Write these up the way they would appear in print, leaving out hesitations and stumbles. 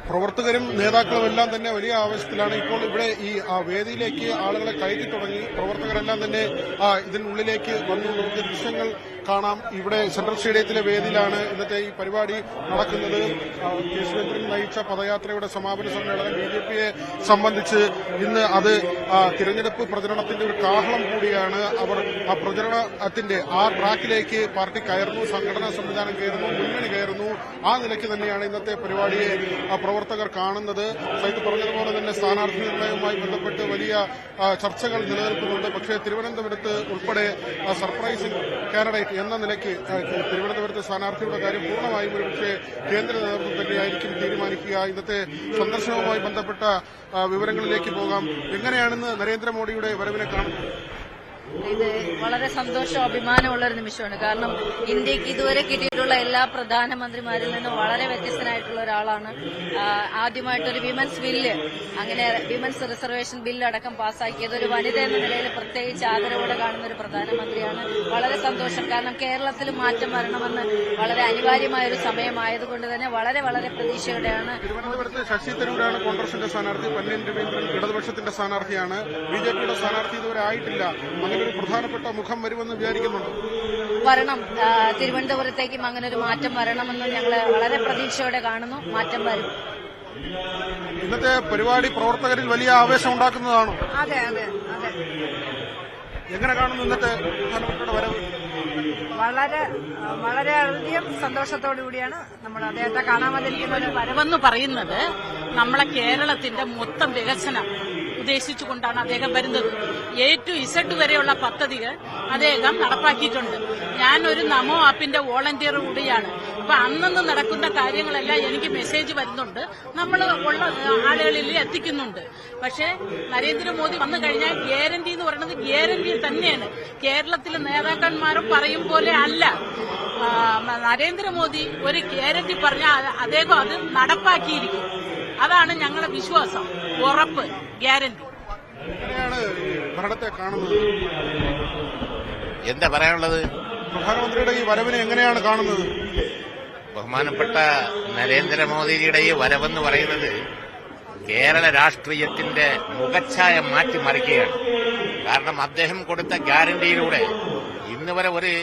പ്രവർത്തകരും നേതാക്കളും എല്ലാം തന്നെ വലിയ ആവേശത്തിലാണ്. ഇപ്പോൾ ഇവിടെ ഈ വേദിയിലേക്ക് ആളുകളെ കയറ്റി തുടങ്ങി. പ്രവർത്തകരെല്ലാം തന്നെ ഇതിനുള്ളിലേക്ക് വന്നു. നമുക്ക് ദൃശ്യങ്ങൾ കാണാം. ഇവിടെ സെൻട്രൽ സ്റ്റേഡിയത്തിലെ വേദിയിലാണ് ഇന്നത്തെ ഈ പരിപാടി നടക്കുന്നത്. കെ സുരേന്ദ്രൻ നയിച്ച പദയാത്രയുടെ സമാപന സമ്മേളനം ബിജെപിയെ സംബന്ധിച്ച് ഇന്ന് അത് തിരഞ്ഞെടുപ്പ് പ്രചരണത്തിന്റെ ഒരു കാഹളം കൂടിയാണ്. അവർ ആ പ്രചരണത്തിന്റെ ആ ട്രാക്കിലേക്ക് പാർട്ടി കയറുന്നു, സംഘടനാ സംവിധാനം കയറുന്നു, മുന്നണി കയറുന്നു. ആ നിലയ്ക്ക് തന്നെയാണ് ഇന്നത്തെ പരിപാടിയെ പ്രവർത്തകർ കാണുന്നത്. സൈത്ത് പറഞ്ഞതുപോലെ തന്നെ സ്ഥാനാർത്ഥി നിർണയവുമായി ബന്ധപ്പെട്ട് വലിയ ചർച്ചകൾ നിലനിൽക്കുന്നുണ്ട്. പക്ഷേ തിരുവനന്തപുരത്ത് ഉൾപ്പെടെ സർപ്രൈസിംഗ് കാൻഡിഡേറ്റ് എന്ന നിലയ്ക്ക് തിരുവനന്തപുരത്തെ സ്ഥാനാർത്ഥിയുടെ കാര്യം പൂർണ്ണമായും ഒരുപക്ഷെ കേന്ദ്ര നേതൃത്വം തന്നെയായിരിക്കും തീരുമാനിക്കുക. ഇന്നത്തെ സന്ദർശനവുമായി ബന്ധപ്പെട്ട വിവരങ്ങളിലേക്ക് പോകാം. എങ്ങനെയാണെന്ന് നരേന്ദ്രമോദിയുടെ വരവിനെ കാണുന്നത്? ഇത് വളരെ സന്തോഷവും അഭിമാനമുള്ള ഒരു നിമിഷമാണ്. കാരണം ഇന്ത്യക്ക് ഇതുവരെ കിട്ടിയിട്ടുള്ള എല്ലാ പ്രധാനമന്ത്രിമാരിൽ നിന്നും വളരെ വ്യത്യസ്തനായിട്ടുള്ള ഒരാളാണ്. ആദ്യമായിട്ടൊരു വിമൻസ് ബില്ല്, അങ്ങനെ വിമൻസ് റിസർവേഷൻ ബില്ല് അടക്കം പാസ്സാക്കിയത് ഒരു വനിത എന്ന നിലയിൽ പ്രത്യേകിച്ച് ആദരവോടെ കാണുന്ന ഒരു പ്രധാനമന്ത്രിയാണ്. വളരെ സന്തോഷം. കാരണം കേരളത്തിൽ മാറ്റം വരണമെന്ന് വളരെ അനിവാര്യമായ ഒരു സമയമായതുകൊണ്ട് തന്നെ വളരെ വളരെ പ്രതീക്ഷയോടെയാണ്. തിരുവനന്തപുരത്ത് ശശി തരൂരാണ് കോൺഗ്രസിന്റെ സ്ഥാനാർത്ഥി. പന്ന്യൻ രവീന്ദ്രൻ ഇടതുപക്ഷത്തിന്റെ സ്ഥാനാർത്ഥിയാണ്. ബിജെപിയുടെ സ്ഥാനാർത്ഥി ഇതുവരെ ആയിട്ടില്ല. അങ്ങനെ ഒരു പ്രധാനപ്പെട്ട മുഖം വരുമെന്ന് വിചാരിക്കുന്നുണ്ട്. വരണം. തിരുവനന്തപുരത്തേക്കും അങ്ങനെ ഒരു മാറ്റം വരണമെന്ന് ഞങ്ങൾ വളരെ പ്രതീക്ഷയോടെ കാണുന്നു. മാറ്റം വരും. ഇന്നത്തെ പരിപാടി പ്രവർത്തകരിൽ വലിയ ആവേശം ഉണ്ടാക്കുന്നതാണോ? അതെ അതെ അതെ. എങ്ങനെ കാണുന്നു ഇന്നത്തെ പ്രധാനമന്ത്രിയുടെ വരവ്? വളരെയധികം സന്തോഷത്തോടുകൂടിയാണ് നമ്മൾ അദ്ദേഹത്തെ കാണാൻ വന്നിരിക്കുന്നത്. വരവെന്ന് പറയുന്നത് നമ്മളെ കേരളത്തിന്റെ മൊത്തം വികസനം ഉദ്ദേശിച്ചുകൊണ്ടാണ് അദ്ദേഹം വരുന്നത്. A to Z വരെയുള്ള പദ്ധതികൾ അദ്ദേഹം നടപ്പാക്കിയിട്ടുണ്ട്. ഞാനൊരു നമോ ആപ്പിന്റെ വോളണ്ടിയർ കൂടിയാണ്. അപ്പൊ അന്നന്ന് നടക്കുന്ന കാര്യങ്ങളെല്ലാം എനിക്ക് മെസ്സേജ് വരുന്നുണ്ട്, നമ്മൾ ഉള്ള ആളുകളിൽ എത്തിക്കുന്നുണ്ട്. പക്ഷേ നരേന്ദ്രമോദി വന്നു കഴിഞ്ഞാൽ ഗ്യാരണ്ടി എന്ന് പറയുന്നത് ഗ്യാരണ്ടി തന്നെയാണ്. കേരളത്തിലെ നേതാക്കന്മാരും പറയും പോലെ അല്ല. നരേന്ദ്രമോദി ഒരു ഗ്യാരണ്ടി പറഞ്ഞാൽ അദ്ദേഹം അത് നടപ്പാക്കിയിരിക്കും. അതാണ് ഞങ്ങളുടെ വിശ്വാസം, ഉറപ്പ്, ഗ്യാരണ്ടി. എങ്ങനെയാണ് ഭരണത്തെ കാണുന്നത്? എന്താ പറയാനുള്ളത്? പ്രധാനമന്ത്രിയുടെ ഈ വരവിനെ എങ്ങനെയാണ് കാണുന്നത്? ബഹുമാനപ്പെട്ട നരേന്ദ്രമോദിയുടെ ഈ വരവെന്ന് പറയുന്നത് കേരള രാഷ്ട്രീയത്തിന്റെ മുഖച്ഛായ മാറ്റിമറിക്കുകയാണ്. കാരണം അദ്ദേഹം കൊടുത്ത ഗ്യാരണ്ടിയിലൂടെ ഇന്ന് വരെ ഒരു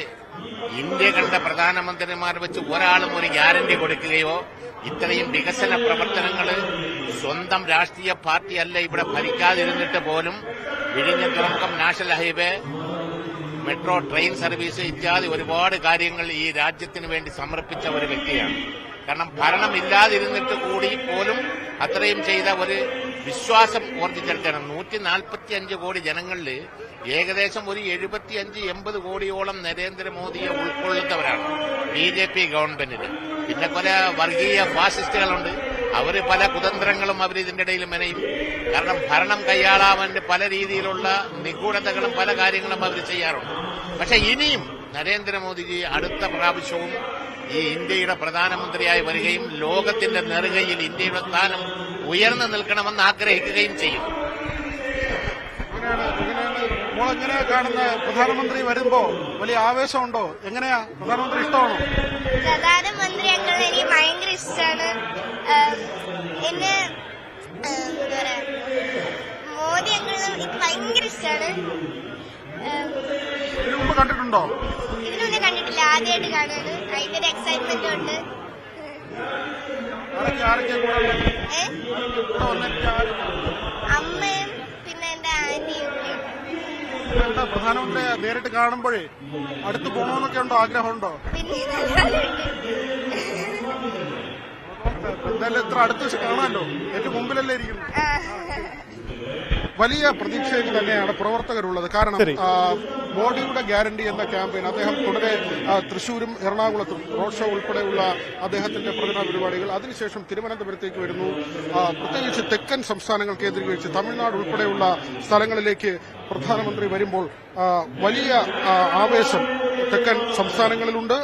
ഇന്ത്യ കണ്ട പ്രധാനമന്ത്രിമാർ വെച്ച് ഒരാളും ഒരു ഗ്യാരണ്ടി കൊടുക്കുകയോ ഇത്രയും വികസന പ്രവർത്തനങ്ങൾ സ്വന്തം രാഷ്ട്രീയ പാർട്ടിയല്ല ഇവിടെ ഭരിക്കാതിരുന്നിട്ട് പോലും വിഴിഞ്ഞം തുറമുഖം, national highway, metro train service ഇത്യാദി ഒരുപാട് കാര്യങ്ങൾ ഈ രാജ്യത്തിന് വേണ്ടി സമർപ്പിച്ച ഒരു വ്യക്തിയാണ്. കാരണം ഭരണമില്ലാതിരുന്നിട്ട് കൂടി പോലും അത്രയും ചെയ്ത ഒരു വിശ്വാസം ഓർജിച്ചെടുക്കണം. 145 കോടി ജനങ്ങളിൽ ഏകദേശം ഒരു 75-80 കോടിയോളം നരേന്ദ്രമോദിയെ ഉൾക്കൊള്ളുന്നവരാണ് ബിജെപി ഗവൺമെന്റിന്. പിന്നെ പല വർഗീയ ഫാസിസ്റ്റുകളുണ്ട്. അവര് പല കുതന്ത്രങ്ങളും അവർ ഇതിന്റെ ഇടയിൽ മെനയും. കാരണം ഭരണം കൈയാളാൻ പല രീതിയിലുള്ള നിഗൂഢതകളും പല കാര്യങ്ങളും അവർ ചെയ്യാറുണ്ട്. പക്ഷെ ഇനിയും നരേന്ദ്രമോദിജി അടുത്ത പ്രാവശ്യവും ഈ ഇന്ത്യയുടെ പ്രധാനമന്ത്രിയായി വരികയും ലോകത്തിന്റെ നെറുകയിൽ ഇന്ത്യയുടെ സ്ഥാനം ഉയർന്നു നിൽക്കണമെന്ന് ആഗ്രഹിക്കുകയും ചെയ്യും. എങ്ങനെയാ കാണുന്ന പ്രധാനമന്ത്രി വരുമ്പോ വലിയ ആവേശമുണ്ടോ? എങ്ങനെയാ പ്രധാനമന്ത്രി ഇഷ്ടമാണോ? പ്രധാനമന്ത്രി അങ്കിൾ എനിക്ക് ഭയങ്കര ഇഷ്ടമാണ്. എന്നെ മോദി അങ്കിൾ എനിക്ക് ഭയങ്കര ഇഷ്ടമാണ്. ഇതിനു മുമ്പ് കണ്ടിട്ടുണ്ടോ? ഇതിനൊന്നും കണ്ടിട്ടില്ല, ആദ്യമായിട്ട് കാണുകയാണ്. അതിന്റെ ഒരു എക്സൈറ്റ്മെന്റ് ഉണ്ട്. അമ്മയും പിന്നെ എന്റെ ആന്റിയും. പ്രധാനമന്ത്രി നേരിട്ട് കാണുമ്പോഴേ അടുത്ത് പോകണമെന്നൊക്കെ ഉണ്ടോ? ആഗ്രഹമുണ്ടോ? പിന്നെ എന്തായാലും ഇത്ര അടുത്ത് വെച്ച് കാണാമല്ലോ, ഏറ്റവും മുമ്പിലല്ലേ ഇരിക്കുന്നു. വലിയ പ്രതീക്ഷയിൽ തന്നെയാണ് പ്രവർത്തകരുള്ളത്. കാരണം മോഡിയുടെ ഗ്യാരണ്ടി എന്ന ക്യാമ്പയിൻ അദ്ദേഹം തുടരെ തൃശൂരും എറണാകുളത്തും റോഡ് ഷോ ഉൾപ്പെടെയുള്ള അദ്ദേഹത്തിന്റെ പ്രചരണ പരിപാടികൾ, അതിനുശേഷം തിരുവനന്തപുരത്തേക്ക് വരുന്നു. പ്രത്യേകിച്ച് തെക്കൻ സംസ്ഥാനങ്ങൾ കേന്ദ്രീകരിച്ച് തമിഴ്നാട് ഉൾപ്പെടെയുള്ള സ്ഥലങ്ങളിലേക്ക് പ്രധാനമന്ത്രി വരുമ്പോൾ വലിയ ആവേശം തെക്കൻ സംസ്ഥാനങ്ങളിലുണ്ട്.